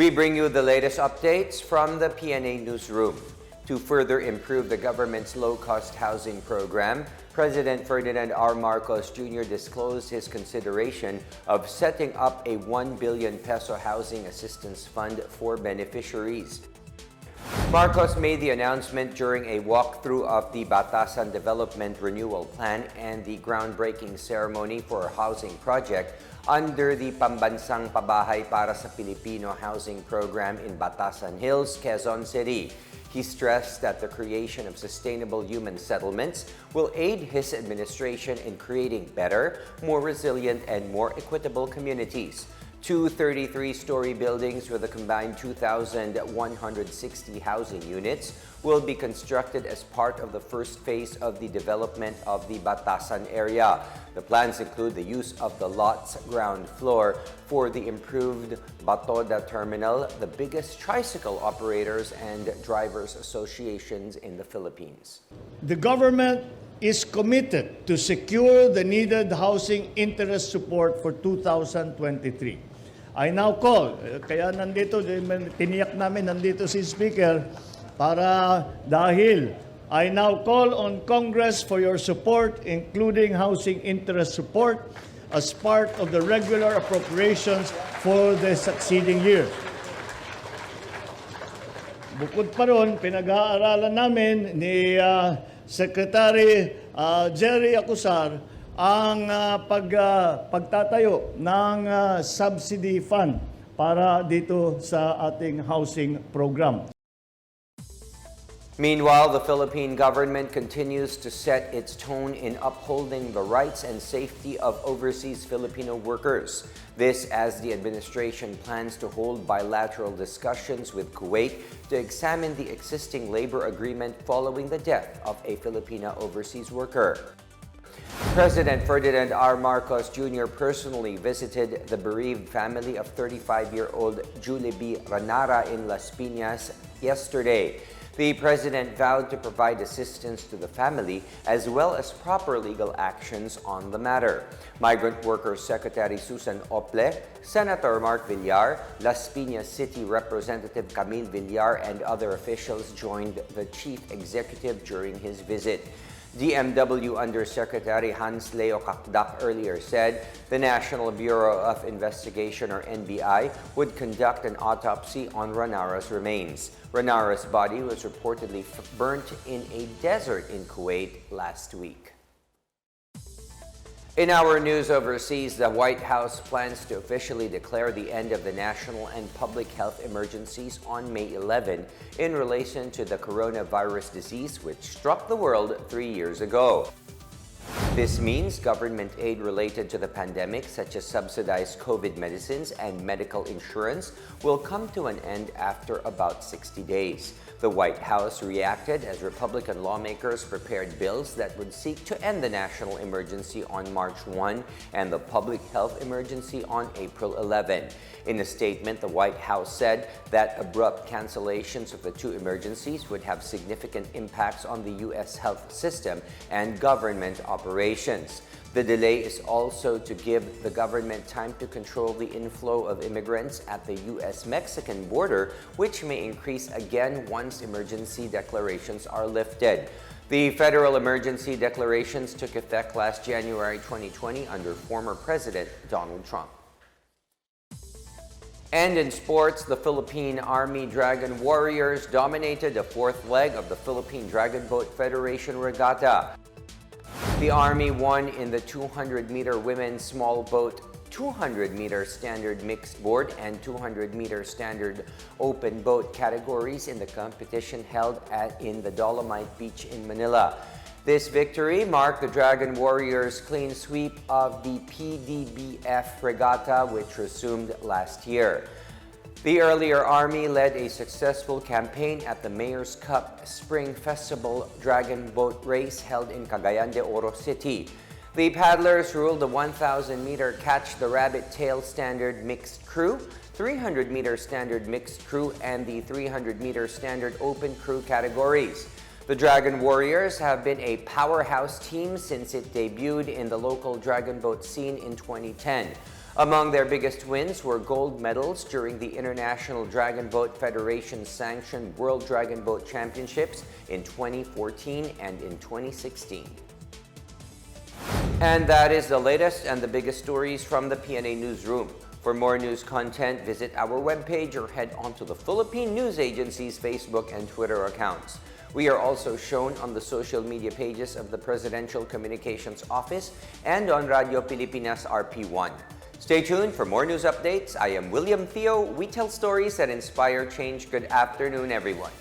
We bring you the latest updates from the Pna Newsroom. To further improve the government's low-cost housing program, President Ferdinand R. Marcos Jr. disclosed his consideration of setting up a 1 billion peso housing assistance fund for beneficiaries. Marcos made the announcement during a walkthrough of the Batasan Development Renewal Plan and the groundbreaking ceremony for a housing project under the Pambansang Pabahay para sa Pilipino housing program in Batasan Hills, Quezon City. He stressed that the creation of sustainable human settlements will aid his administration in creating better, more resilient, and more equitable communities. Two 33-story buildings with a combined 2,160 housing units will be constructed as part of the first phase of the development of the Batasan area. The plans include the use of the lot's ground floor for the improved Batoda terminal, the biggest tricycle operators and drivers associations in the Philippines. The government is committed to secure the needed housing interest support for 2023. I now call, kaya nandito, tiniyak namin nandito si Speaker, para dahil I now call on Congress for your support, including housing interest support, as part of the regular appropriations for the succeeding year. Bukod pa ron, pinag-aaralan namin ni Secretary Jerry Acusar ang pagtatayo ng subsidy fund para dito sa ating housing program. Meanwhile, the Philippine government continues to set its tone in upholding the rights and safety of overseas Filipino workers. This as the administration plans to hold bilateral discussions with Kuwait to examine the existing labor agreement following the death of a Filipina overseas worker. President Ferdinand R. Marcos Jr. personally visited the bereaved family of 35-year-old Julie B. Ranara in Las Piñas yesterday. The president vowed to provide assistance to the family as well as proper legal actions on the matter. Migrant Workers Secretary Susan Ople, Senator Mark Villar, Las Piñas City Representative Camille Villar, and other officials joined the chief executive during his visit. DMW Undersecretary Hans Leo Kakdak earlier said the National Bureau of Investigation, or NBI, would conduct an autopsy on Ranara's remains. Ranara's body was reportedly burnt in a desert in Kuwait last week. In our news overseas, the White House plans to officially declare the end of the national and public health emergencies on May 11 in relation to the coronavirus disease which struck the world 3 years ago. This means government aid related to the pandemic, such as subsidized COVID medicines and medical insurance, will come to an end after about 60 days. The White House reacted as Republican lawmakers prepared bills that would seek to end the national emergency on March 1 and the public health emergency on April 11. In a statement, the White House said that abrupt cancellations of the two emergencies would have significant impacts on the U.S. health system and government operations. The delay is also to give the government time to control the inflow of immigrants at the U.S.-Mexican border, which may increase again once emergency declarations are lifted. The federal emergency declarations took effect last January 2020 under former President Donald Trump. And in sports, the Philippine Army Dragon Warriors dominated the fourth leg of the Philippine Dragon Boat Federation Regatta. The Army won in the 200-meter women's small boat, 200-meter standard mixed board, and 200-meter standard open boat categories in the competition held in the Dolomite Beach in Manila. This victory marked the Dragon Warriors' clean sweep of the PBBM Regatta, which resumed last year. The earlier Army led a successful campaign at the Mayor's Cup Spring Festival Dragon Boat Race held in Cagayan de Oro City. The paddlers ruled the 1,000-meter Catch the Rabbit Tail Standard Mixed Crew, 300-meter Standard Mixed Crew, and the 300-meter Standard Open Crew categories. The Dragon Warriors have been a powerhouse team since it debuted in the local dragon boat scene in 2010. Among their biggest wins were gold medals during the International Dragon Boat Federation-sanctioned World Dragon Boat Championships in 2014 and in 2016. And that is the latest and the biggest stories from the PNA Newsroom. For more news content, visit our webpage or head on to the Philippine News Agency's Facebook and Twitter accounts. We are also shown on the social media pages of the Presidential Communications Office and on Radio Pilipinas RP1. Stay tuned for more news updates. I am William Theo. We tell stories that inspire change. Good afternoon, everyone.